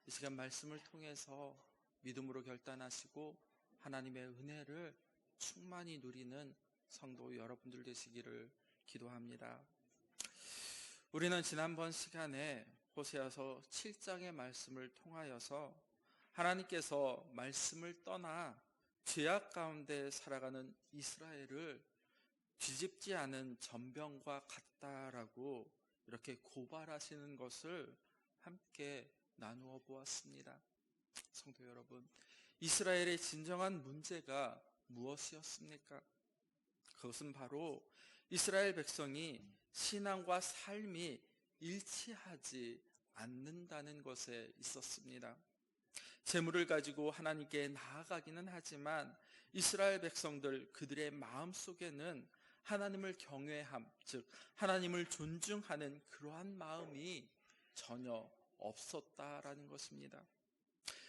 이 시간 말씀을 통해서 믿음으로 결단하시고 하나님의 은혜를 충만히 누리는 성도 여러분들 되시기를 기도합니다. 우리는 지난번 시간에 호세아서 7장의 말씀을 통하여서 하나님께서 말씀을 떠나 죄악 가운데 살아가는 이스라엘을 뒤집지 않은 전병과 같다라고 이렇게 고발하시는 것을 함께 나누어 보았습니다. 성도 여러분, 이스라엘의 진정한 문제가 무엇이었습니까? 그것은 바로 이스라엘 백성이 신앙과 삶이 일치하지 않는다는 것에 있었습니다. 재물을 가지고 하나님께 나아가기는 하지만 이스라엘 백성들 그들의 마음속에는 하나님을 경외함, 즉 하나님을 존중하는 그러한 마음이 전혀 없었다라는 것입니다.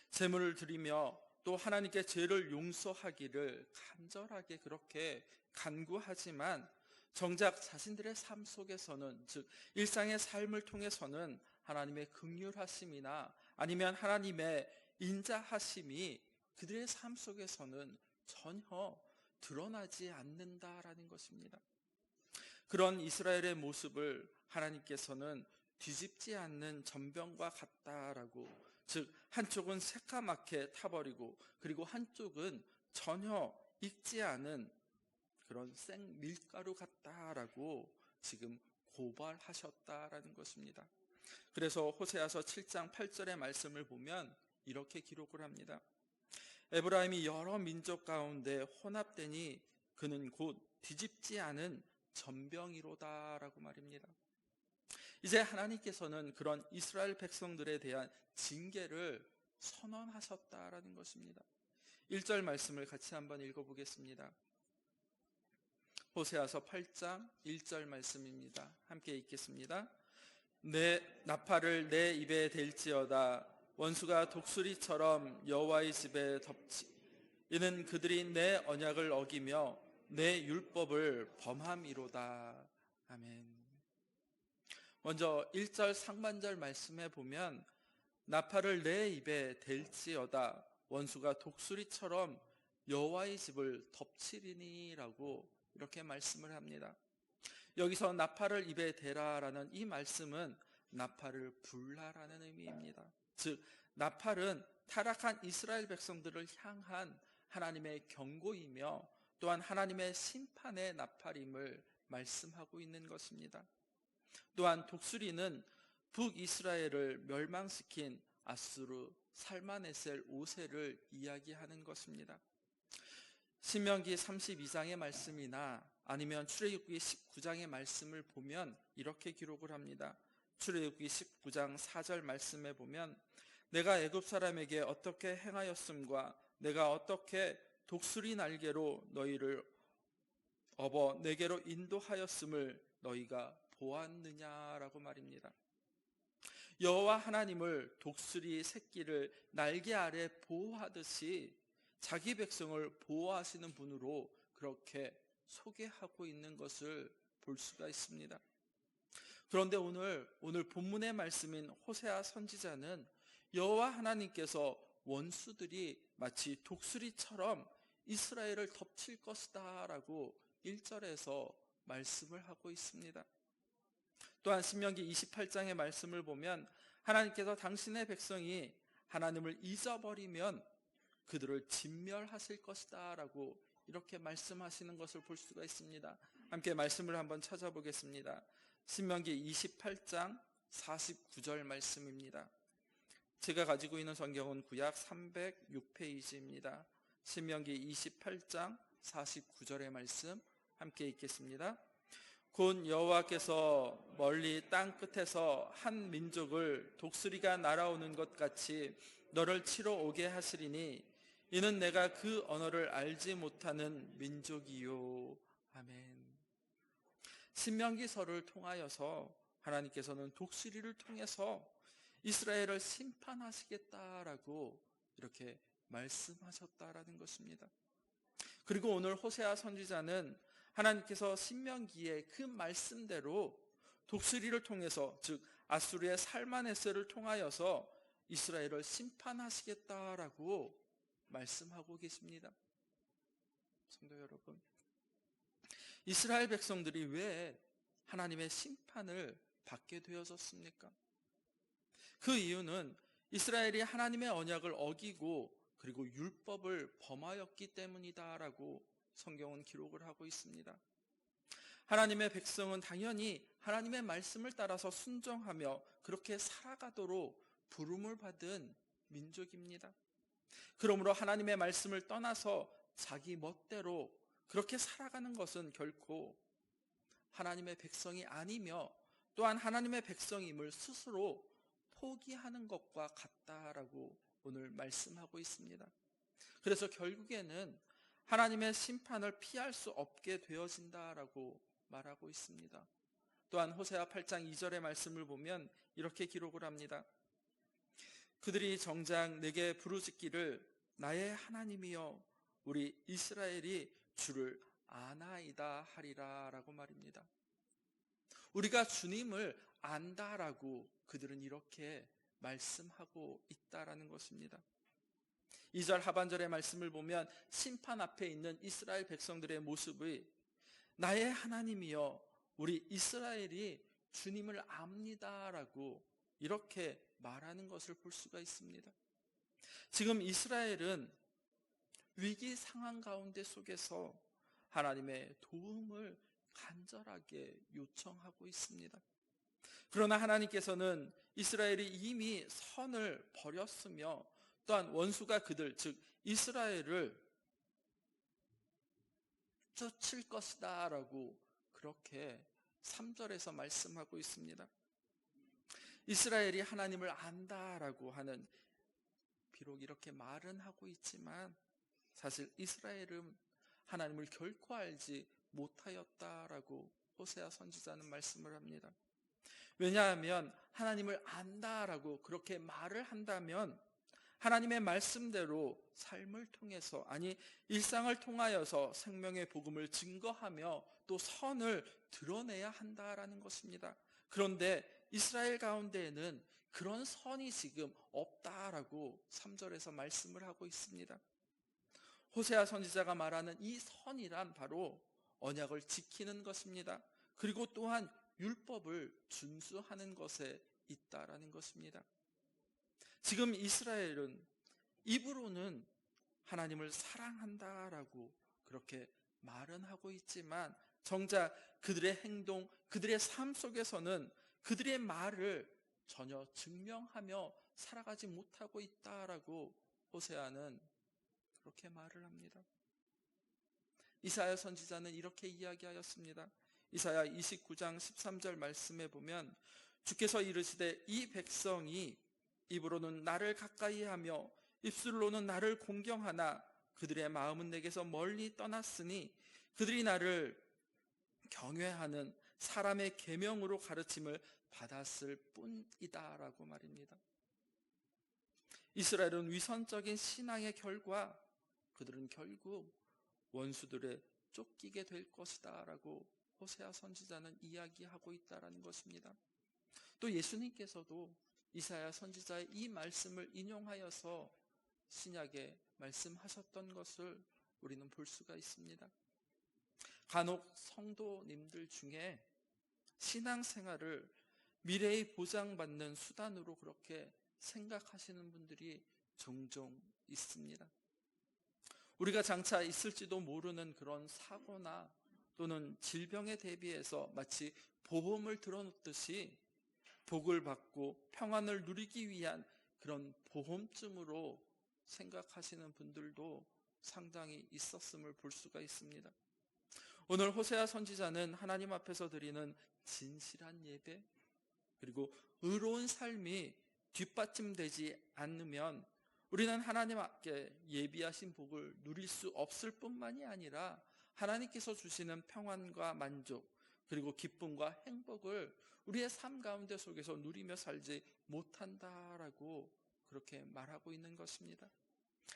재물을 드리며 또 하나님께 죄를 용서하기를 간절하게 그렇게 간구하지만 정작 자신들의 삶 속에서는, 즉 일상의 삶을 통해서는 하나님의 긍휼하심이나 아니면 하나님의 인자하심이 그들의 삶 속에서는 전혀 드러나지 않는다라는 것입니다. 그런 이스라엘의 모습을 하나님께서는 뒤집지 않는 전병과 같다라고, 즉 한쪽은 새까맣게 타버리고 그리고 한쪽은 전혀 익지 않은 그런 생 밀가루 같다라고 지금 고발하셨다라는 것입니다. 그래서 호세아서 7장 8절의 말씀을 보면 이렇게 기록을 합니다. 에브라임이 여러 민족 가운데 혼합되니 그는 곧 뒤집지 않은 전병이로다라고 말입니다. 이제 하나님께서는 그런 이스라엘 백성들에 대한 징계를 선언하셨다라는 것입니다. 1절 말씀을 같이 한번 읽어보겠습니다. 호세아서 8장 1절 말씀입니다. 함께 읽겠습니다. 내 나팔을 내 입에 댈지어다. 원수가 독수리처럼 여호와의 집에 덮치. 이는 그들이 내 언약을 어기며 내 율법을 범함이로다. 아멘. 먼저 1절 상반절 말씀에 보면 나팔을 내 입에 댈지어다. 원수가 독수리처럼 여호와의 집을 덮치리니라고 이렇게 말씀을 합니다. 여기서 나팔을 입에 대라라는 이 말씀은 나팔을 불라라는 의미입니다. 즉 나팔은 타락한 이스라엘 백성들을 향한 하나님의 경고이며 또한 하나님의 심판의 나팔임을 말씀하고 있는 것입니다. 또한 독수리는 북이스라엘을 멸망시킨 아수르 살마네셀 5세를 이야기하는 것입니다. 신명기 32장의 말씀이나 아니면 출애굽기 19장의 말씀을 보면 이렇게 기록을 합니다. 출애굽기 19장 4절 말씀에 보면 내가 애굽 사람에게 어떻게 행하였음과 내가 어떻게 독수리 날개로 너희를 업어 내게로 인도하였음을 너희가 보았느냐라고 말입니다. 여호와 하나님을 독수리 새끼를 날개 아래 보호하듯이 자기 백성을 보호하시는 분으로 그렇게 소개하고 있는 것을 볼 수가 있습니다. 그런데 오늘 본문의 말씀인 호세아 선지자는 여호와 하나님께서 원수들이 마치 독수리처럼 이스라엘을 덮칠 것이다 라고 1절에서 말씀을 하고 있습니다. 또한 신명기 28장의 말씀을 보면 하나님께서 당신의 백성이 하나님을 잊어버리면 그들을 진멸하실 것이다 라고 이렇게 말씀하시는 것을 볼 수가 있습니다. 함께 말씀을 한번 찾아보겠습니다. 신명기 28장 49절 말씀입니다. 제가 가지고 있는 성경은 구약 306페이지입니다. 신명기 28장 49절의 말씀 함께 읽겠습니다. 곧 여호와께서 멀리 땅 끝에서 한 민족을 독수리가 날아오는 것 같이 너를 치러 오게 하시리니 이는 내가 그 언어를 알지 못하는 민족이요. 아멘. 신명기서를 통하여서 하나님께서는 독수리를 통해서 이스라엘을 심판하시겠다라고 이렇게 말씀하셨다라는 것입니다. 그리고 오늘 호세아 선지자는 하나님께서 신명기의 그 말씀대로 독수리를 통해서, 즉 아수르의 살마네스를 통하여서 이스라엘을 심판하시겠다라고 말씀하고 계십니다. 성도 여러분, 이스라엘 백성들이 왜 하나님의 심판을 받게 되어졌습니까? 그 이유는 이스라엘이 하나님의 언약을 어기고 그리고 율법을 범하였기 때문이다라고 성경은 기록을 하고 있습니다. 하나님의 백성은 당연히 하나님의 말씀을 따라서 순종하며 그렇게 살아가도록 부름을 받은 민족입니다. 그러므로 하나님의 말씀을 떠나서 자기 멋대로 그렇게 살아가는 것은 결코 하나님의 백성이 아니며 또한 하나님의 백성임을 스스로 포기하는 것과 같다라고 오늘 말씀하고 있습니다. 그래서 결국에는 하나님의 심판을 피할 수 없게 되어진다라고 말하고 있습니다. 또한 호세아 8장 2절의 말씀을 보면 이렇게 기록을 합니다. 그들이 정작 내게 부르짖기를 나의 하나님이여 우리 이스라엘이 주를 아나이다 하리라 라고 말입니다. 우리가 주님을 안다라고 그들은 이렇게 말씀하고 있다라는 것입니다. 2절 하반절의 말씀을 보면 심판 앞에 있는 이스라엘 백성들의 모습이 나의 하나님이여 우리 이스라엘이 주님을 압니다라고 이렇게 말하는 것을 볼 수가 있습니다. 지금 이스라엘은 위기 상황 가운데 속에서 하나님의 도움을 간절하게 요청하고 있습니다. 그러나 하나님께서는 이스라엘이 이미 선을 버렸으며 또한 원수가 그들 즉 이스라엘을 쫓을 것이다 라고 그렇게 3절에서 말씀하고 있습니다. 이스라엘이 하나님을 안다라고 하는 비록 이렇게 말은 하고 있지만 사실 이스라엘은 하나님을 결코 알지 못하였다라고 호세아 선지자는 말씀을 합니다. 왜냐하면 하나님을 안다라고 그렇게 말을 한다면 하나님의 말씀대로 삶을 통해서 아니 일상을 통하여서 생명의 복음을 증거하며 또 선을 드러내야 한다라는 것입니다. 그런데 이스라엘 가운데에는 그런 선이 지금 없다라고 3절에서 말씀을 하고 있습니다. 호세아 선지자가 말하는 이 선이란 바로 언약을 지키는 것입니다. 그리고 또한 율법을 준수하는 것에 있다라는 것입니다. 지금 이스라엘은 입으로는 하나님을 사랑한다라고 그렇게 말은 하고 있지만 정작 그들의 행동, 그들의 삶 속에서는 그들의 말을 전혀 증명하며 살아가지 못하고 있다라고 호세아는 그렇게 말을 합니다. 이사야 선지자는 이렇게 이야기하였습니다. 이사야 29장 13절 말씀에 보면 주께서 이르시되 이 백성이 입으로는 나를 가까이하며 입술로는 나를 공경하나 그들의 마음은 내게서 멀리 떠났으니 그들이 나를 경외하는 사람의 계명으로 가르침을 받았을 뿐이다라고 말입니다. 이스라엘은 위선적인 신앙의 결과 그들은 결국 원수들에 쫓기게 될 것이다 라고 호세아 선지자는 이야기하고 있다는 것입니다. 또 예수님께서도 이사야 선지자의 이 말씀을 인용하여서 신약에 말씀하셨던 것을 우리는 볼 수가 있습니다. 간혹 성도님들 중에 신앙생활을 미래의 보장받는 수단으로 그렇게 생각하시는 분들이 종종 있습니다. 우리가 장차 있을지도 모르는 그런 사고나 또는 질병에 대비해서 마치 보험을 들어놓듯이 복을 받고 평안을 누리기 위한 그런 보험쯤으로 생각하시는 분들도 상당히 있었음을 볼 수가 있습니다. 오늘 호세아 선지자는 하나님 앞에서 드리는 진실한 예배 그리고 의로운 삶이 뒷받침되지 않으면 우리는 하나님 앞에 예비하신 복을 누릴 수 없을 뿐만이 아니라 하나님께서 주시는 평안과 만족 그리고 기쁨과 행복을 우리의 삶 가운데 속에서 누리며 살지 못한다라고 그렇게 말하고 있는 것입니다.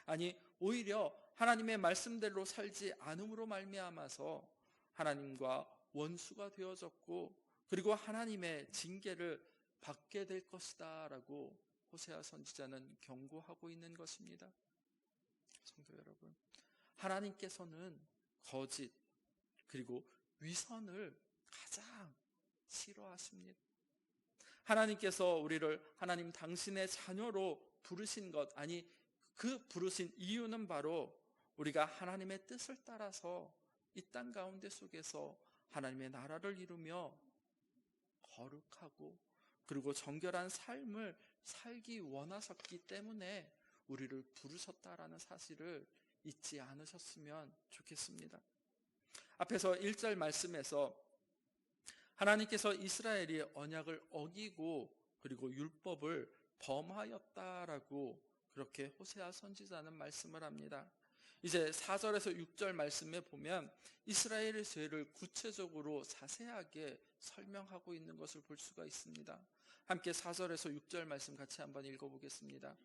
아니 오히려 하나님의 말씀대로 살지 않음으로 말미암아서 하나님과 원수가 되어졌고 그리고 하나님의 징계를 받게 될 것이다 라고 호세아 선지자는 경고하고 있는 것입니다. 성도 여러분, 하나님께서는 거짓 그리고 위선을 가장 싫어하십니다. 하나님께서 우리를 하나님 당신의 자녀로 부르신 것, 아니 그 부르신 이유는 바로 우리가 하나님의 뜻을 따라서 이 땅 가운데 속에서 하나님의 나라를 이루며 거룩하고 그리고 정결한 삶을 살기 원하셨기 때문에 우리를 부르셨다라는 사실을 잊지 않으셨으면 좋겠습니다. 앞에서 1절 말씀에서 하나님께서 이스라엘이 언약을 어기고 그리고 율법을 범하였다라고 그렇게 호세아 선지자는 말씀을 합니다. 이제 4절에서 6절 말씀에 보면 이스라엘의 죄를 구체적으로 자세하게 설명하고 있는 것을 볼 수가 있습니다. 함께 4절에서 6절 말씀 같이 한번 읽어보겠습니다.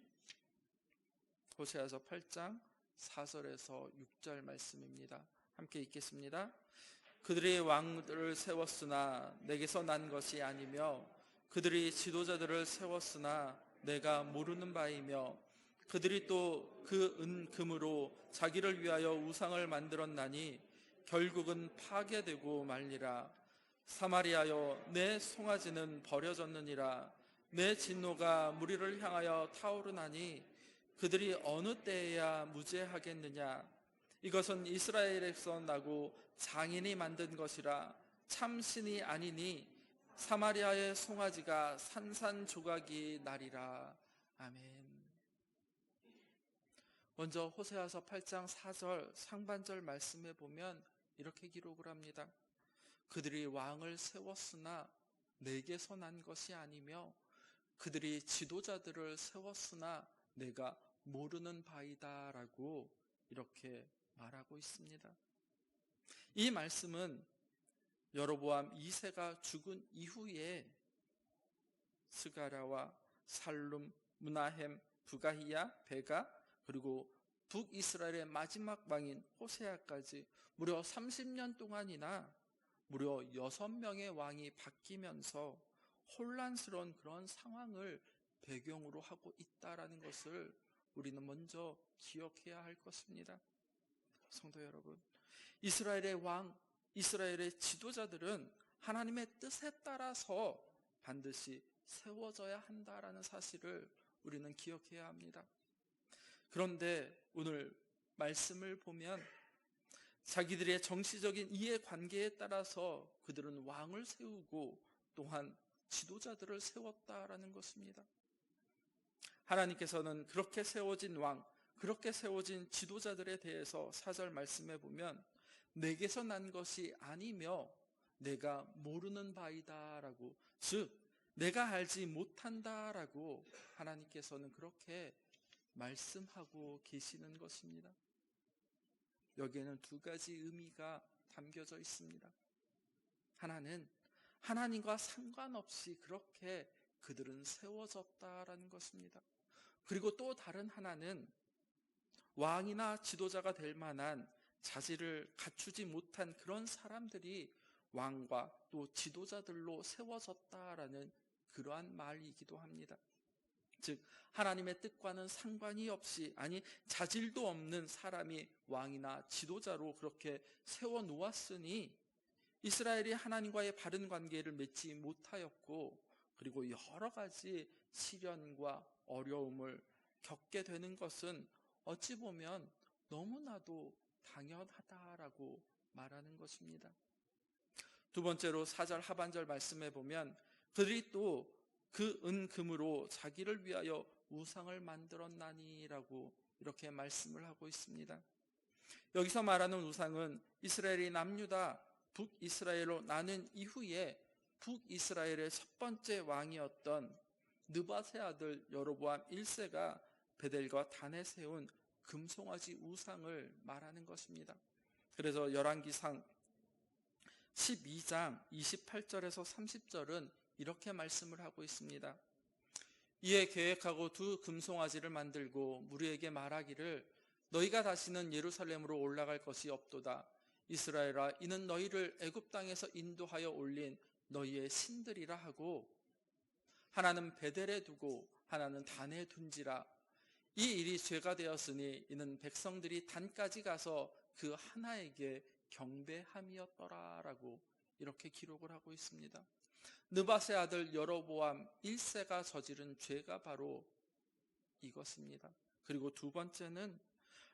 호세아서 8장 4절에서 6절 말씀입니다. 함께 읽겠습니다. 그들이 왕들을 세웠으나 내게서 난 것이 아니며 그들이 지도자들을 세웠으나 내가 모르는 바이며 그들이 또 그 은금으로 자기를 위하여 우상을 만들었나니 결국은 파괴되고 말리라. 사마리아여 내 송아지는 버려졌느니라. 내 진노가 무리를 향하여 타오르나니 그들이 어느 때에야 무죄하겠느냐. 이것은 이스라엘에서 나고 장인이 만든 것이라. 참신이 아니니 사마리아의 송아지가 산산조각이 나리라. 아멘. 먼저 호세아서 8장 4절 상반절 말씀에 보면 이렇게 기록을 합니다. 그들이 왕을 세웠으나 내게서 난 것이 아니며 그들이 지도자들을 세웠으나 내가 모르는 바이다 라고 이렇게 말하고 있습니다. 이 말씀은 여로보암 2세가 죽은 이후에 스가랴와 살룸, 무나헴, 부가히야, 베가 그리고 북이스라엘의 마지막 왕인 호세아까지 무려 30년 동안이나 무려 6명의 왕이 바뀌면서 혼란스러운 그런 상황을 배경으로 하고 있다라는 것을 우리는 먼저 기억해야 할 것입니다. 성도 여러분, 이스라엘의 왕, 이스라엘의 지도자들은 하나님의 뜻에 따라서 반드시 세워져야 한다라는 사실을 우리는 기억해야 합니다. 그런데 오늘 말씀을 보면 자기들의 정치적인 이해관계에 따라서 그들은 왕을 세우고 또한 지도자들을 세웠다라는 것입니다. 하나님께서는 그렇게 세워진 왕, 그렇게 세워진 지도자들에 대해서 4절 말씀해 보면 내게서 난 것이 아니며 내가 모르는 바이다 라고, 즉 내가 알지 못한다 라고 하나님께서는 그렇게 말씀하고 계시는 것입니다. 여기에는 두 가지 의미가 담겨져 있습니다. 하나는 하나님과 상관없이 그렇게 그들은 세워졌다라는 것입니다. 그리고 또 다른 하나는 왕이나 지도자가 될 만한 자질을 갖추지 못한 그런 사람들이 왕과 또 지도자들로 세워졌다라는 그러한 말이기도 합니다. 즉 하나님의 뜻과는 상관이 없이, 아니 자질도 없는 사람이 왕이나 지도자로 그렇게 세워놓았으니 이스라엘이 하나님과의 바른 관계를 맺지 못하였고 그리고 여러 가지 시련과 어려움을 겪게 되는 것은 어찌 보면 너무나도 당연하다라고 말하는 것입니다. 두 번째로 4절 하반절 말씀에 보면 그들이 또 그 은금으로 자기를 위하여 우상을 만들었나니라고 이렇게 말씀을 하고 있습니다. 여기서 말하는 우상은 이스라엘이 남유다 북이스라엘로 나눈 이후에 북이스라엘의 첫 번째 왕이었던 느밧의 아들 여로보암 1세가 베델과 단에 세운 금송아지 우상을 말하는 것입니다. 그래서 열왕기상 12장 28절에서 30절은 이렇게 말씀을 하고 있습니다. 이에 계획하고 두 금송아지를 만들고 무리에게 말하기를 너희가 다시는 예루살렘으로 올라갈 것이 없도다. 이스라엘아, 이는 너희를 애굽 땅에서 인도하여 올린 너희의 신들이라 하고, 하나는 베델에 두고 하나는 단에 둔지라. 이 일이 죄가 되었으니 이는 백성들이 단까지 가서 그 하나에게 경배함이었더라라고 이렇게 기록을 하고 있습니다. 느밧의 아들 여로보암 1세가 저지른 죄가 바로 이것입니다. 그리고 두 번째는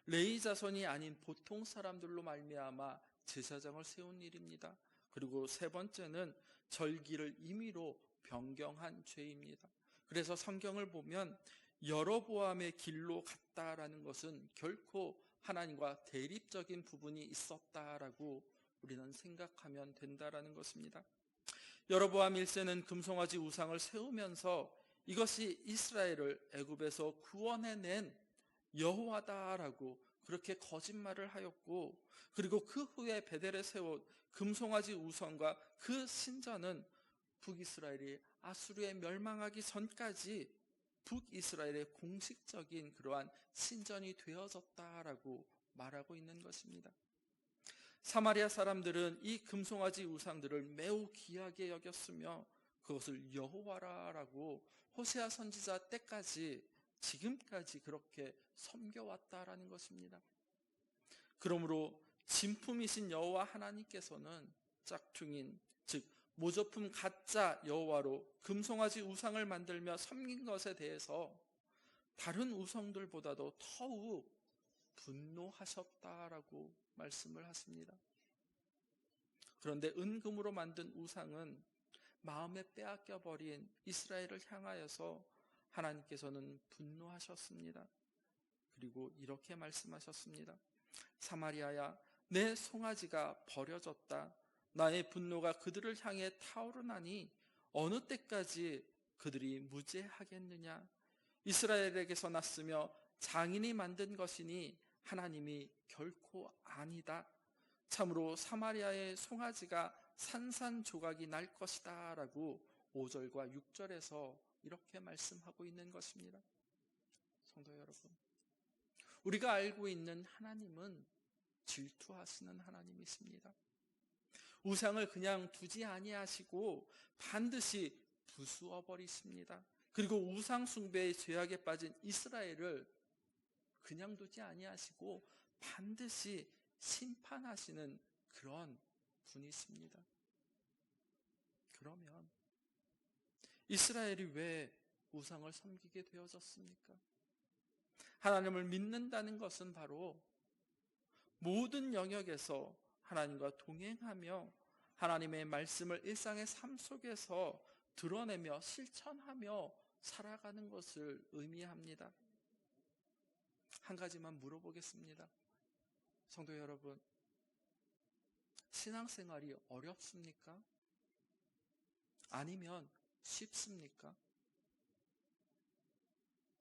레위 자손이 아닌 보통 사람들로 말미암아 제사장을 세운 일입니다. 그리고 세 번째는 절기를 임의로 변경한 죄입니다. 그래서 성경을 보면 여로보암의 길로 갔다라는 것은 결코 하나님과 대립적인 부분이 있었다라고 우리는 생각하면 된다라는 것입니다. 여로보암 1세는 금송아지 우상을 세우면서 이것이 이스라엘을 애굽에서 구원해낸 여호와다라고 그렇게 거짓말을 하였고, 그리고 그 후에 베델에 세운 금송아지 우상과 그 신전은 북이스라엘이 아수르에 멸망하기 전까지 북이스라엘의 공식적인 그러한 신전이 되어졌다라고 말하고 있는 것입니다. 사마리아 사람들은 이 금송아지 우상들을 매우 귀하게 여겼으며 그것을 여호와라라고 호세아 선지자 때까지 지금까지 그렇게 섬겨왔다라는 것입니다. 그러므로 진품이신 여호와 하나님께서는 짝퉁인, 즉 모조품 가짜 여호와로 금송아지 우상을 만들며 섬긴 것에 대해서 다른 우상들보다도 더욱 분노하셨다라고 말씀을 하십니다. 그런데 은금으로 만든 우상은 마음에 빼앗겨버린 이스라엘을 향하여서 하나님께서는 분노하셨습니다. 그리고 이렇게 말씀하셨습니다. 사마리아야, 내 송아지가 버려졌다. 나의 분노가 그들을 향해 타오르나니 어느 때까지 그들이 무죄하겠느냐. 이스라엘에게서 났으며 장인이 만든 것이니 하나님이 결코 아니다. 참으로 사마리아의 송아지가 산산조각이 날 것이다 라고 5절과 6절에서 이렇게 말씀하고 있는 것입니다. 성도 여러분, 우리가 알고 있는 하나님은 질투하시는 하나님이십니다. 우상을 그냥 두지 아니하시고 반드시 부수어 버리십니다. 그리고 우상 숭배의 죄악에 빠진 이스라엘을 그냥 두지 아니하시고 반드시 심판하시는 그런 분이십니다. 그러면 이스라엘이 왜 우상을 섬기게 되어졌습니까? 하나님을 믿는다는 것은 바로 모든 영역에서 하나님과 동행하며 하나님의 말씀을 일상의 삶 속에서 드러내며 실천하며 살아가는 것을 의미합니다. 한 가지만 물어보겠습니다. 성도 여러분, 신앙생활이 어렵습니까? 아니면 쉽습니까?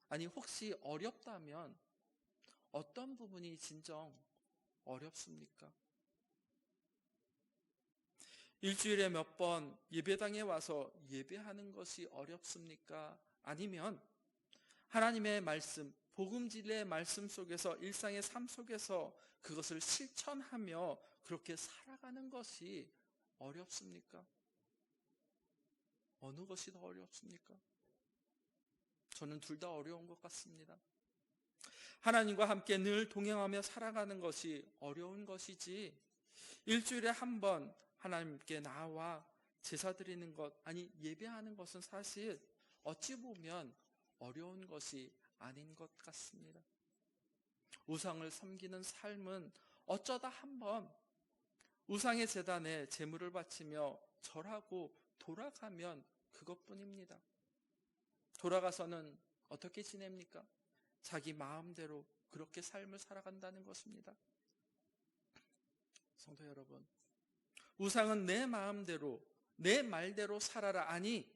아니, 혹시 어렵다면 어떤 부분이 진정 어렵습니까? 일주일에 몇 번 예배당에 와서 예배하는 것이 어렵습니까? 아니면 하나님의 말씀, 복음 진리의 말씀 속에서 일상의 삶 속에서 그것을 실천하며 그렇게 살아가는 것이 어렵습니까? 어느 것이 더 어렵습니까? 저는 둘 다 어려운 것 같습니다. 하나님과 함께 늘 동행하며 살아가는 것이 어려운 것이지, 일주일에 한 번 하나님께 나와 제사 드리는 것, 아니 예배하는 것은 사실 어찌 보면 어려운 것이 아닌 것 같습니다. 우상을 섬기는 삶은 어쩌다 한번 우상의 제단에 제물을 바치며 절하고 돌아가면 그것뿐입니다. 돌아가서는 어떻게 지냅니까? 자기 마음대로 그렇게 삶을 살아간다는 것입니다. 성도 여러분, 우상은 내 마음대로, 내 말대로 살아라, 아니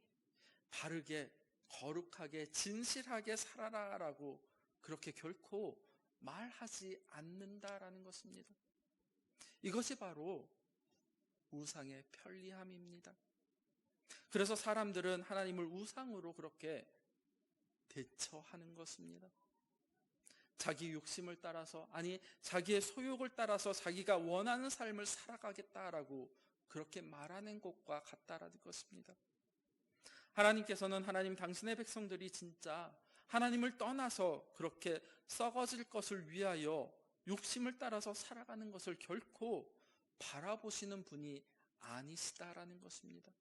바르게, 거룩하게, 진실하게 살아라라고 그렇게 결코 말하지 않는다라는 것입니다. 이것이 바로 우상의 편리함입니다. 그래서 사람들은 하나님을 우상으로 그렇게 대처하는 것입니다. 자기 욕심을 따라서, 아니 자기의 소욕을 따라서 자기가 원하는 삶을 살아가겠다라고 그렇게 말하는 것과 같다라는 것입니다. 하나님께서는 하나님 당신의 백성들이 진짜 하나님을 떠나서 그렇게 썩어질 것을 위하여 욕심을 따라서 살아가는 것을 결코 바라보시는 분이 아니시다라는 것입니다.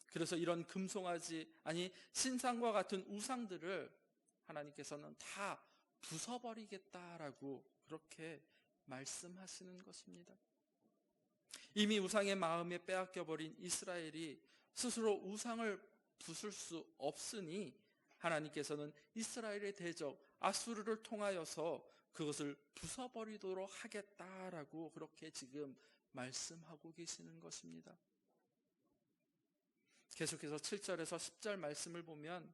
그래서 이런 금송아지, 아니 신상과 같은 우상들을 하나님께서는 다 부숴버리겠다라고 그렇게 말씀하시는 것입니다. 이미 우상의 마음에 빼앗겨버린 이스라엘이 스스로 우상을 부술 수 없으니 하나님께서는 이스라엘의 대적 아수르를 통하여서 그것을 부숴버리도록 하겠다라고 그렇게 지금 말씀하고 계시는 것입니다. 계속해서 7절에서 10절 말씀을 보면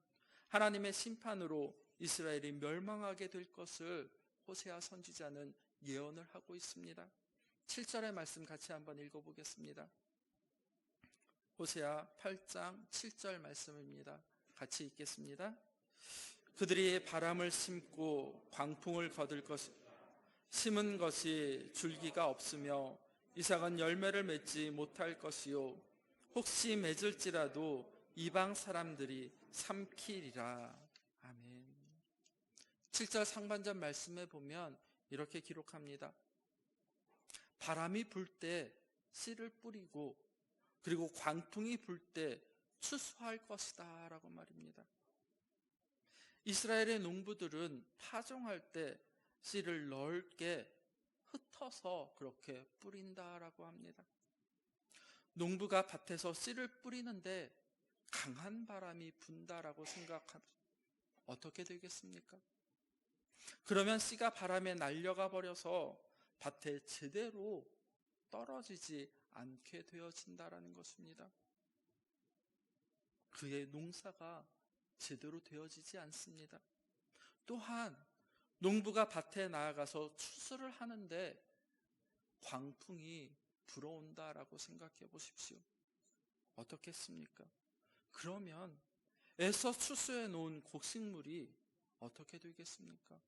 하나님의 심판으로 이스라엘이 멸망하게 될 것을 호세아 선지자는 예언을 하고 있습니다. 7절의 말씀 같이 한번 읽어보겠습니다. 호세아 8장 7절 말씀입니다. 같이 읽겠습니다. 그들이 바람을 심고 광풍을 거둘 것이 심은 것이 줄기가 없으며 이삭은 열매를 맺지 못할 것이요 혹시 맺을지라도 이방 사람들이 삼키리라. 아멘. 7절 상반절 말씀에 보면 이렇게 기록합니다. 바람이 불 때 씨를 뿌리고 그리고 광풍이 불 때 추수할 것이다 라고 말입니다. 이스라엘의 농부들은 파종할 때 씨를 넓게 흩어서 그렇게 뿌린다라고 합니다. 농부가 밭에서 씨를 뿌리는데 강한 바람이 분다라고 생각하면 어떻게 되겠습니까? 그러면 씨가 바람에 날려가 버려서 밭에 제대로 떨어지지 않게 되어진다라는 것입니다. 그의 농사가 제대로 되어지지 않습니다. 또한 농부가 밭에 나아가서 추수를 하는데 광풍이 불어온다라고 생각해 보십시오. 어떻겠습니까? 그러면 애써 추수해 놓은 곡식물이 어떻게 되겠습니까?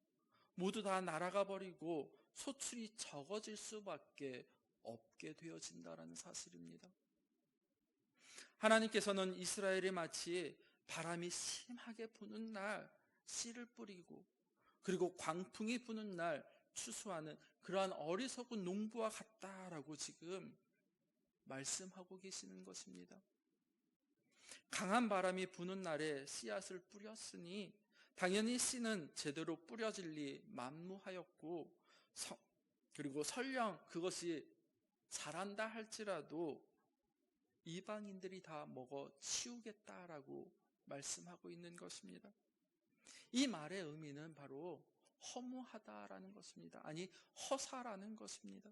모두 다 날아가 버리고 소출이 적어질 수밖에 없게 되어진다라는 사실입니다. 하나님께서는 이스라엘이 마치 바람이 심하게 부는 날 씨를 뿌리고 그리고 광풍이 부는 날 추수하는 그러한 어리석은 농부와 같다라고 지금 말씀하고 계시는 것입니다. 강한 바람이 부는 날에 씨앗을 뿌렸으니 당연히 씨는 제대로 뿌려질 리 만무하였고 그리고 설령 그것이 자란다 할지라도 이방인들이 다 먹어 치우겠다라고 말씀하고 있는 것입니다. 이 말의 의미는 바로 허무하다라는 것입니다. 아니 허사라는 것입니다.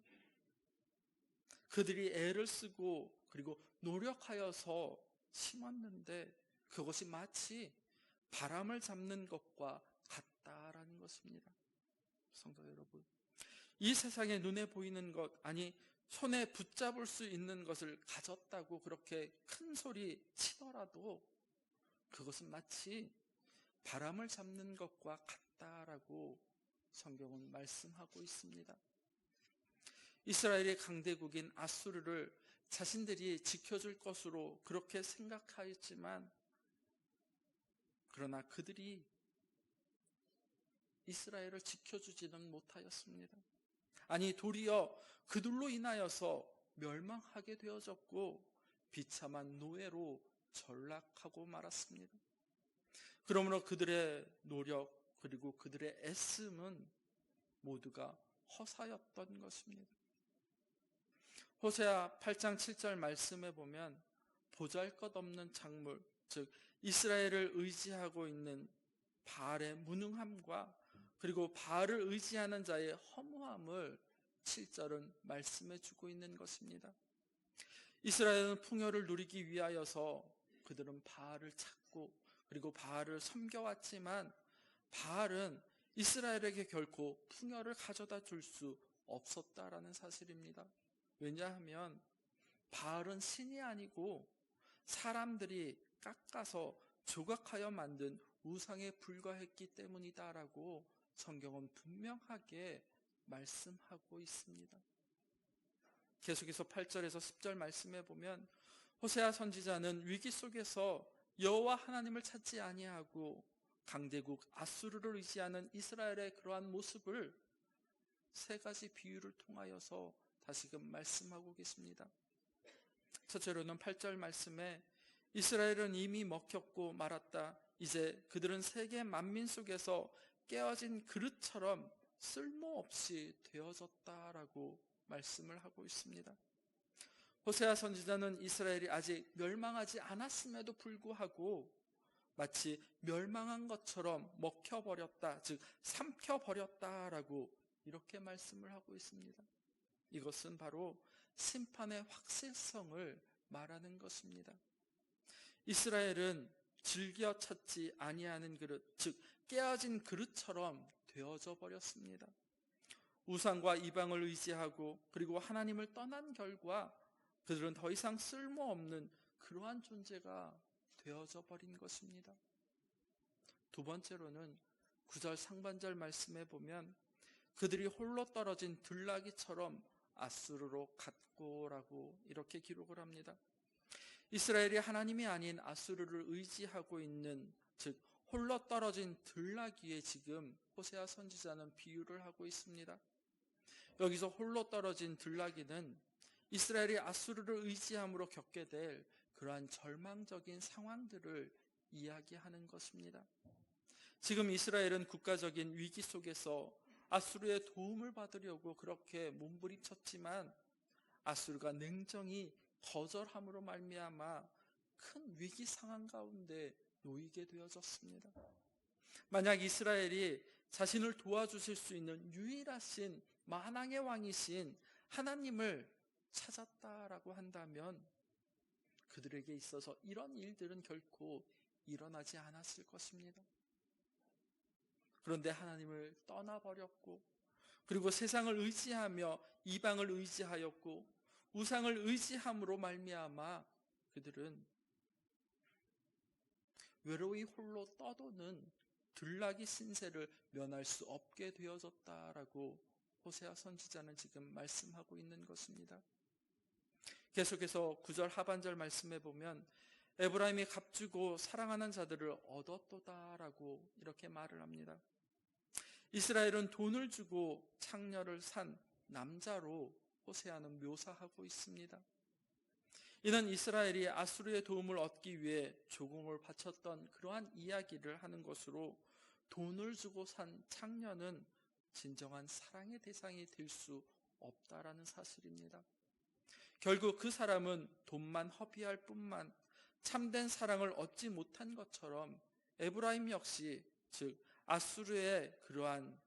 그들이 애를 쓰고 그리고 노력하여서 심었는데 그것이 마치 바람을 잡는 것과 같다라는 것입니다. 성도 여러분, 이 세상에 눈에 보이는 것, 아니 손에 붙잡을 수 있는 것을 가졌다고 그렇게 큰 소리 치더라도 그것은 마치 바람을 잡는 것과 같다라고 성경은 말씀하고 있습니다. 이스라엘의 강대국인 아수르를 자신들이 지켜줄 것으로 그렇게 생각하였지만 그러나 그들이 이스라엘을 지켜주지는 못하였습니다. 아니 도리어 그들로 인하여서 멸망하게 되어졌고 비참한 노예로 전락하고 말았습니다. 그러므로 그들의 노력 그리고 그들의 애씀은 모두가 허사였던 것입니다. 호세아 8장 7절 말씀에 보면 보잘것없는 작물, 즉 이스라엘을 의지하고 있는 바알의 무능함과 그리고 바알을 의지하는 자의 허무함을 7절은 말씀해 주고 있는 것입니다. 이스라엘은 풍요를 누리기 위하여서 그들은 바알을 찾고 그리고 바알을 섬겨왔지만 바알은 이스라엘에게 결코 풍요를 가져다 줄 수 없었다라는 사실입니다. 왜냐하면 바알은 신이 아니고 사람들이 깎아서 조각하여 만든 우상에 불과했기 때문이다라고 성경은 분명하게 말씀하고 있습니다. 계속해서 8절에서 10절 말씀해 보면 호세아 선지자는 위기 속에서 여호와 하나님을 찾지 아니하고 강대국 아수르를 의지하는 이스라엘의 그러한 모습을 세 가지 비유를 통하여서 다시금 말씀하고 계십니다. 첫째로는 8절 말씀에 이스라엘은 이미 먹혔고 말았다. 이제 그들은 세계 만민 속에서 깨어진 그릇처럼 쓸모없이 되어졌다라고 말씀을 하고 있습니다. 호세아 선지자는 이스라엘이 아직 멸망하지 않았음에도 불구하고 마치 멸망한 것처럼 먹혀버렸다, 즉 삼켜버렸다라고 이렇게 말씀을 하고 있습니다. 이것은 바로 심판의 확실성을 말하는 것입니다. 이스라엘은 즐겨 찾지 아니하는 그릇, 즉 깨어진 그릇처럼 되어져 버렸습니다. 우상과 이방을 의지하고 그리고 하나님을 떠난 결과 그들은 더 이상 쓸모없는 그러한 존재가 되어져 버린 것입니다. 두 번째로는 9절 상반절 말씀에 보면 그들이 홀로 떨어진 들나귀처럼 아수르로 갔고라고 이렇게 기록을 합니다. 이스라엘이 하나님이 아닌 아수르를 의지하고 있는, 즉 홀로 떨어진 들나귀에 지금 호세아 선지자는 비유를 하고 있습니다. 여기서 홀로 떨어진 들나귀는 이스라엘이 아수르를 의지함으로 겪게 될 그러한 절망적인 상황들을 이야기하는 것입니다. 지금 이스라엘은 국가적인 위기 속에서 아수르의 도움을 받으려고 그렇게 몸부림쳤지만 아수르가 냉정히 거절함으로 말미암아 큰 위기 상황 가운데 놓이게 되어졌습니다. 만약 이스라엘이 자신을 도와주실 수 있는 유일하신 만왕의 왕이신 하나님을 찾았다라고 한다면 그들에게 있어서 이런 일들은 결코 일어나지 않았을 것입니다. 그런데 하나님을 떠나버렸고 그리고 세상을 의지하며 이방을 의지하였고 우상을 의지함으로 말미암아 그들은 외로이 홀로 떠도는 들나귀 신세를 면할 수 없게 되어졌다라고 호세아 선지자는 지금 말씀하고 있는 것입니다. 계속해서 9절 하반절 말씀해 보면 에브라임이 값주고 사랑하는 자들을 얻었도다라고 이렇게 말을 합니다. 이스라엘은 돈을 주고 창녀를 산 남자로 호세아는 묘사하고 있습니다. 이는 이스라엘이 아수르의 도움을 얻기 위해 조공을 바쳤던 그러한 이야기를 하는 것으로 돈을 주고 산 창녀는 진정한 사랑의 대상이 될 수 없다라는 사실입니다. 결국 그 사람은 돈만 허비할 뿐만 참된 사랑을 얻지 못한 것처럼 에브라임 역시, 즉 아수르의 그러한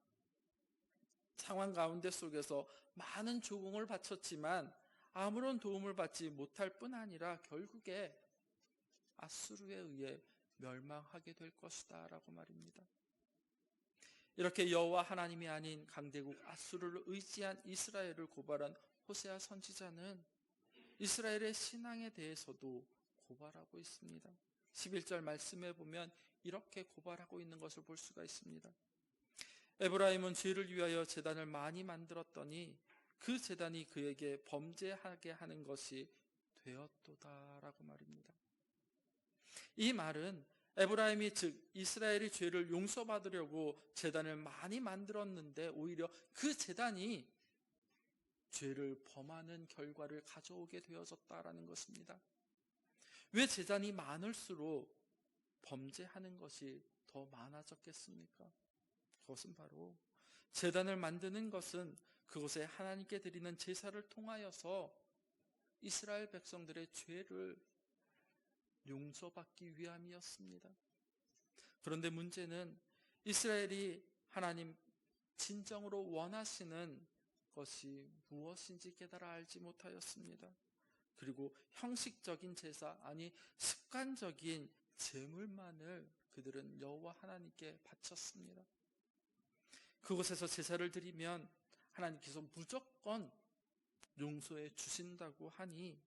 상황 가운데 속에서 많은 조공을 바쳤지만 아무런 도움을 받지 못할 뿐 아니라 결국에 아수르에 의해 멸망하게 될 것이다 라고 말입니다. 이렇게 여호와 하나님이 아닌 강대국 아수르를 의지한 이스라엘을 고발한 호세아 선지자는 이스라엘의 신앙에 대해서도 고발하고 있습니다. 11절 말씀에 보면 이렇게 고발하고 있는 것을 볼 수가 있습니다. 에브라임은 죄를 위하여 제단을 많이 만들었더니 그 제단이 그에게 범죄하게 하는 것이 되었도다라고 말입니다. 이 말은 에브라임이, 즉 이스라엘이 죄를 용서받으려고 제단을 많이 만들었는데 오히려 그 제단이 죄를 범하는 결과를 가져오게 되어졌다라는 것입니다. 왜 제단이 많을수록 범죄하는 것이 더 많아졌겠습니까? 그것은 바로 제단을 만드는 것은 그곳에 하나님께 드리는 제사를 통하여서 이스라엘 백성들의 죄를 용서받기 위함이었습니다. 그런데 문제는 이스라엘이 하나님 진정으로 원하시는 것이 무엇인지 깨달아 알지 못하였습니다. 그리고 형식적인 제사, 아니 습관적인 제물만을 그들은 여호와 하나님께 바쳤습니다. 그곳에서 제사를 드리면 하나님께서 무조건 용서해 주신다고 하니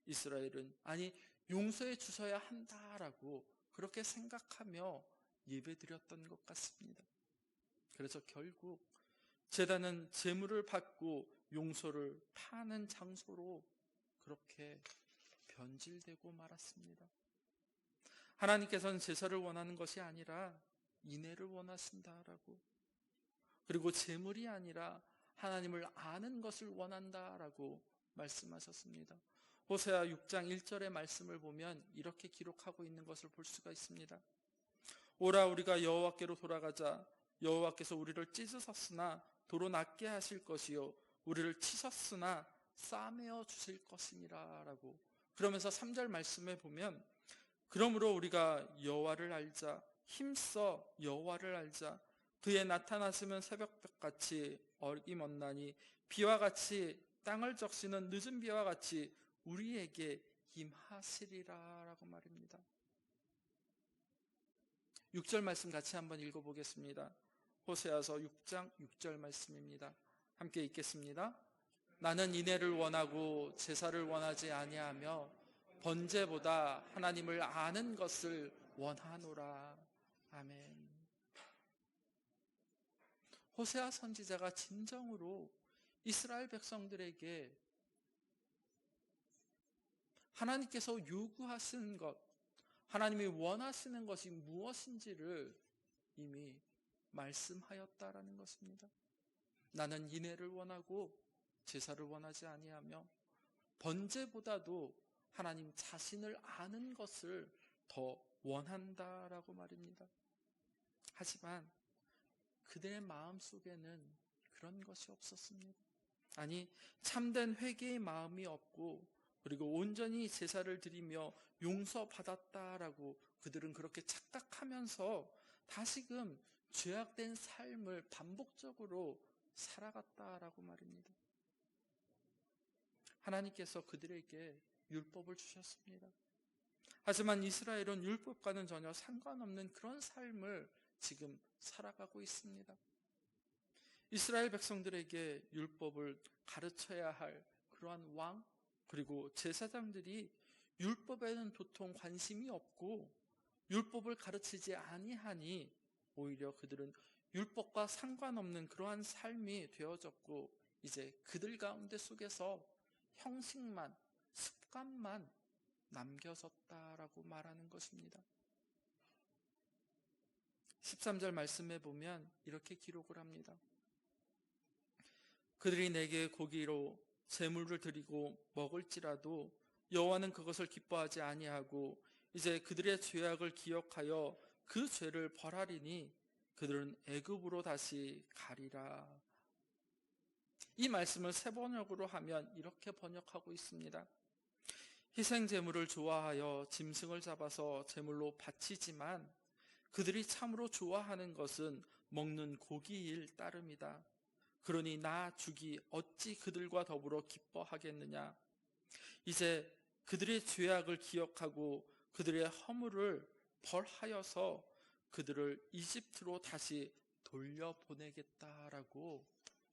이스라엘은 아니 용서해 주셔야 한다라고 그렇게 생각하며 예배드렸던 것 같습니다. 그래서 결국 제단은 제물을 받고 용서를 파는 장소로 그렇게 변질되고 말았습니다. 하나님께서는 제사를 원하는 것이 아니라 인애를 원하신다라고, 그리고 제물이 아니라 하나님을 아는 것을 원한다라고 말씀하셨습니다. 호세아 6장 1절의 말씀을 보면 이렇게 기록하고 있는 것을 볼 수가 있습니다. 오라 우리가 여호와께로 돌아가자. 여호와께서 우리를 찢으셨으나 도로 낫게 하실 것이요 우리를 치셨으나 싸매어 주실 것이니라 라고, 그러면서 3절 말씀에 보면 그러므로 우리가 여호와를 알자. 힘써 여호와를 알자. 그의 나타나시면 새벽볕같이 어김없나니 비와 같이 땅을 적시는 늦은 비와 같이 우리에게 임하시리라 라고 말입니다. 6절 말씀 같이 한번 읽어보겠습니다. 호세아서 6장 6절 말씀입니다. 함께 읽겠습니다. 나는 인애를 원하고 제사를 원하지 아니하며 번제보다 하나님을 아는 것을 원하노라. 아멘. 호세아 선지자가 진정으로 이스라엘 백성들에게 하나님께서 요구하시는 것, 하나님이 원하시는 것이 무엇인지를 이미 말씀하였다라는 것입니다. 나는 인애를 원하고 제사를 원하지 아니하며 번제보다도 하나님 자신을 아는 것을 더 원한다라고 말입니다. 하지만 그들의 마음속에는 그런 것이 없었습니다. 아니, 참된 회개의 마음이 없고, 그리고 온전히 제사를 드리며 용서받았다라고 그들은 그렇게 착각하면서 다시금 죄악된 삶을 반복적으로 살아갔다라고 말입니다. 하나님께서 그들에게 율법을 주셨습니다. 하지만 이스라엘은 율법과는 전혀 상관없는 그런 삶을 지금 살아가고 있습니다. 이스라엘 백성들에게 율법을 가르쳐야 할 그러한 왕, 그리고 제사장들이 율법에는 도통 관심이 없고 율법을 가르치지 아니하니 오히려 그들은 율법과 상관없는 그러한 삶이 되어졌고, 이제 그들 가운데 속에서 형식만, 습관만 남겨졌다라고 말하는 것입니다. 13절 말씀에 보면 이렇게 기록을 합니다. 그들이 내게 고기로 제물을 드리고 먹을지라도 여호와는 그것을 기뻐하지 아니하고 이제 그들의 죄악을 기억하여 그 죄를 벌하리니 그들은 애굽으로 다시 가리라. 이 말씀을 새 번역으로 하면 이렇게 번역하고 있습니다. 희생 제물을 좋아하여 짐승을 잡아서 제물로 바치지만 그들이 참으로 좋아하는 것은 먹는 고기일 따름이다. 그러니 나 죽이 어찌 그들과 더불어 기뻐하겠느냐. 이제 그들의 죄악을 기억하고 그들의 허물을 벌하여서 그들을 이집트로 다시 돌려보내겠다라고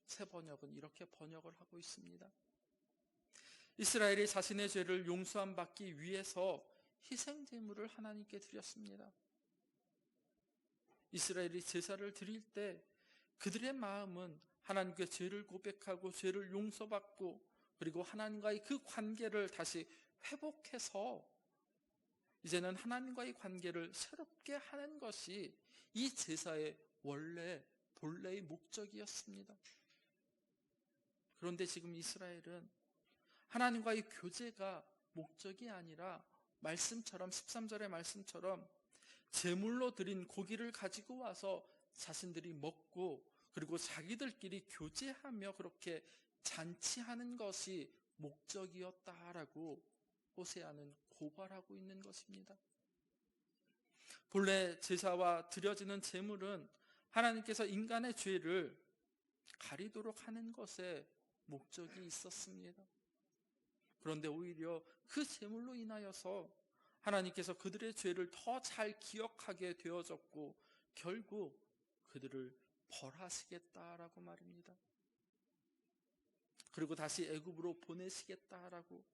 새 번역은 이렇게 번역을 하고 있습니다. 이스라엘이 자신의 죄를 용서함 받기 위해서 희생 제물을 하나님께 드렸습니다. 이스라엘이 제사를 드릴 때 그들의 마음은 하나님께 죄를 고백하고 죄를 용서받고 그리고 하나님과의 그 관계를 다시 회복해서 이제는 하나님과의 관계를 새롭게 하는 것이 이 제사의 본래의 목적이었습니다. 그런데 지금 이스라엘은 하나님과의 교제가 목적이 아니라 말씀처럼 13절의 말씀처럼 제물로 드린 고기를 가지고 와서 자신들이 먹고 그리고 자기들끼리 교제하며 그렇게 잔치하는 것이 목적이었다라고 호세아는 고발하고 있는 것입니다. 본래 제사와 드려지는 제물은 하나님께서 인간의 죄를 가리도록 하는 것에 목적이 있었습니다. 그런데 오히려 그 제물로 인하여서 하나님께서 그들의 죄를 더 잘 기억하게 되어졌고 결국 그들을 벌하시겠다라고 말입니다. 그리고 다시 애굽으로 보내시겠다라고.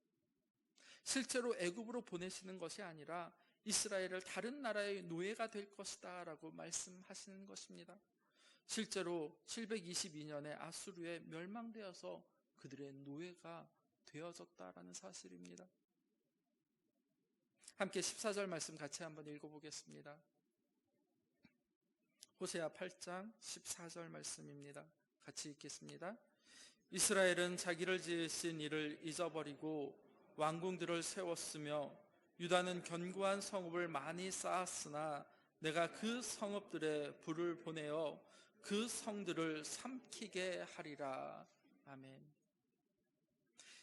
실제로 애굽으로 보내시는 것이 아니라 이스라엘을 다른 나라의 노예가 될 것이다 라고 말씀하시는 것입니다. 실제로 722년에 아수르에 멸망되어서 그들의 노예가 되어졌다라는 사실입니다. 함께 14절 말씀 같이 한번 읽어보겠습니다. 호세아 8장 14절 말씀입니다. 같이 읽겠습니다. 이스라엘은 자기를 지으신 이를 잊어버리고 왕궁들을 세웠으며 유다는 견고한 성읍을 많이 쌓았으나 내가 그 성읍들에 불을 보내어 그 성들을 삼키게 하리라. 아멘.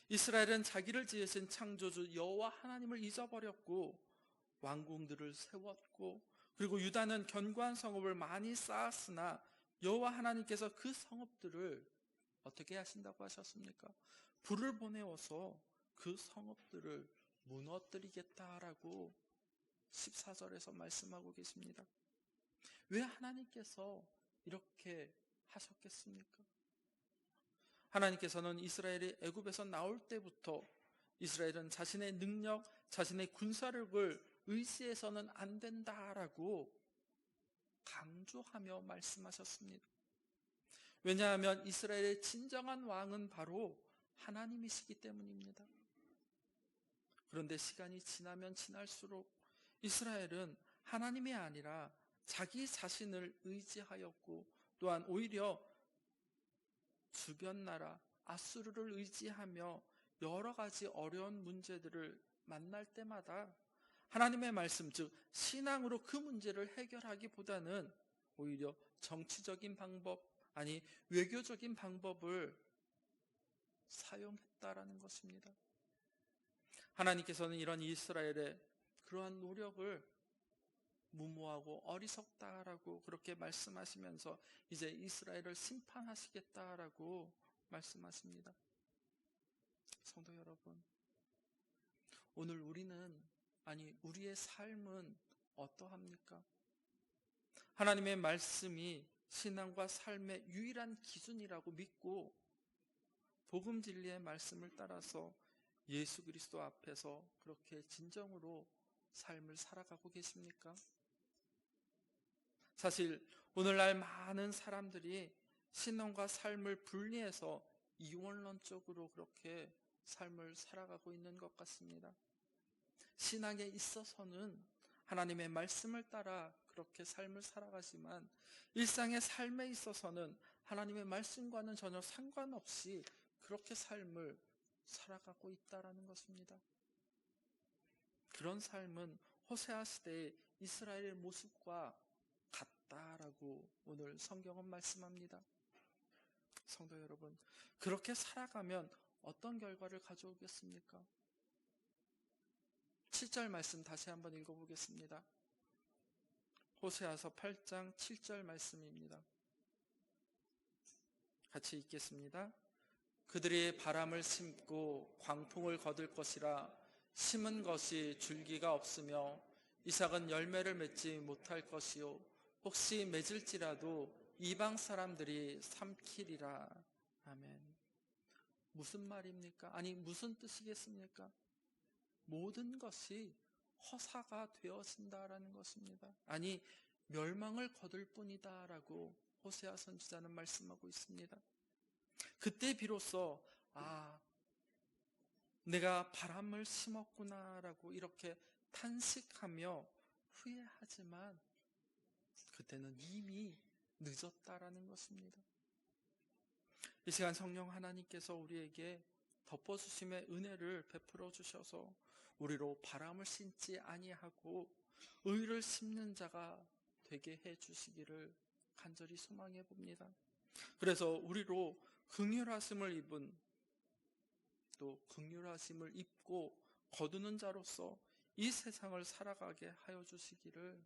이스라엘은 자기를 지으신 창조주 여호와 하나님을 잊어버렸고 왕궁들을 세웠고, 그리고 유다는 견고한 성읍을 많이 쌓았으나 여호와 하나님께서 그 성읍들을 어떻게 하신다고 하셨습니까? 불을 보내어서 그 성읍들을 무너뜨리겠다라고 14절에서 말씀하고 계십니다. 왜 하나님께서 이렇게 하셨겠습니까? 하나님께서는 이스라엘이 애굽에서 나올 때부터 이스라엘은 자신의 능력, 자신의 군사력을 의지해서는 안 된다라고 강조하며 말씀하셨습니다. 왜냐하면 이스라엘의 진정한 왕은 바로 하나님이시기 때문입니다. 그런데 시간이 지나면 지날수록 이스라엘은 하나님이 아니라 자기 자신을 의지하였고, 또한 오히려 주변 나라 아수르를 의지하며 여러 가지 어려운 문제들을 만날 때마다 하나님의 말씀, 즉 신앙으로 그 문제를 해결하기보다는 오히려 정치적인 방법, 아니 외교적인 방법을 사용했다라는 것입니다. 하나님께서는 이런 이스라엘의 그러한 노력을 무모하고 어리석다라고 그렇게 말씀하시면서 이제 이스라엘을 심판하시겠다라고 말씀하십니다. 성도 여러분, 오늘 우리의 삶은 어떠합니까? 하나님의 말씀이 신앙과 삶의 유일한 기준이라고 믿고 복음 진리의 말씀을 따라서 예수 그리스도 앞에서 그렇게 진정으로 삶을 살아가고 계십니까? 사실 오늘날 많은 사람들이 신앙과 삶을 분리해서 이원론적으로 그렇게 삶을 살아가고 있는 것 같습니다. 신앙에 있어서는 하나님의 말씀을 따라 그렇게 삶을 살아가지만 일상의 삶에 있어서는 하나님의 말씀과는 전혀 상관없이 그렇게 삶을 살아가고 있다라는 것입니다. 그런 삶은 호세아 시대의 이스라엘의 모습과 같다라고 오늘 성경은 말씀합니다. 성도 여러분, 그렇게 살아가면 어떤 결과를 가져오겠습니까? 7절 말씀 다시 한번 읽어보겠습니다. 호세아서 8장 7절 말씀입니다. 같이 읽겠습니다. 그들이 바람을 심고 광풍을 거둘 것이라 심은 것이 줄기가 없으며 이삭은 열매를 맺지 못할 것이요 혹시 맺을지라도 이방 사람들이 삼키리라. 아멘. 무슨 말입니까? 아니 무슨 뜻이겠습니까? 모든 것이 허사가 되어진다라는 것입니다. 아니 멸망을 거둘 뿐이다라고 호세아 선지자는 말씀하고 있습니다. 그때 비로소 내가 바람을 심었구나라고 이렇게 탄식하며 후회하지만 그때는 이미 늦었다라는 것입니다. 이 시간 성령 하나님께서 우리에게 덮어주심의 은혜를 베풀어 주셔서 우리로 바람을 심지 아니하고 의를 심는 자가 되게 해 주시기를 간절히 소망해 봅니다. 그래서 우리로 긍휼하심을 입은, 또 긍휼하심을 입고 거두는 자로서 이 세상을 살아가게 하여 주시기를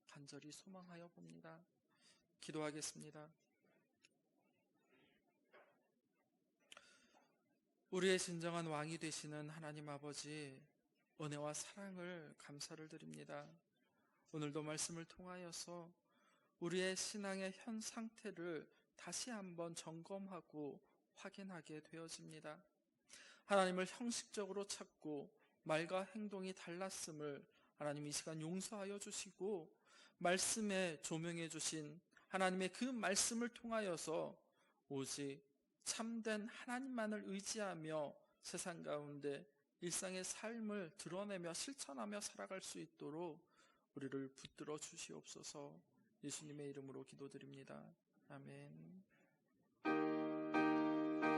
간절히 소망하여 봅니다. 기도하겠습니다. 우리의 진정한 왕이 되시는 하나님 아버지, 은혜와 사랑을 감사를 드립니다. 오늘도 말씀을 통하여서 우리의 신앙의 현 상태를 다시 한번 점검하고 확인하게 되어집니다. 하나님을 형식적으로 찾고 말과 행동이 달랐음을 하나님 이 시간 용서하여 주시고, 말씀에 조명해 주신 하나님의 그 말씀을 통하여서 오직 참된 하나님만을 의지하며 세상 가운데 일상의 삶을 드러내며 실천하며 살아갈 수 있도록 우리를 붙들어 주시옵소서. 예수님의 이름으로 기도드립니다. 아멘.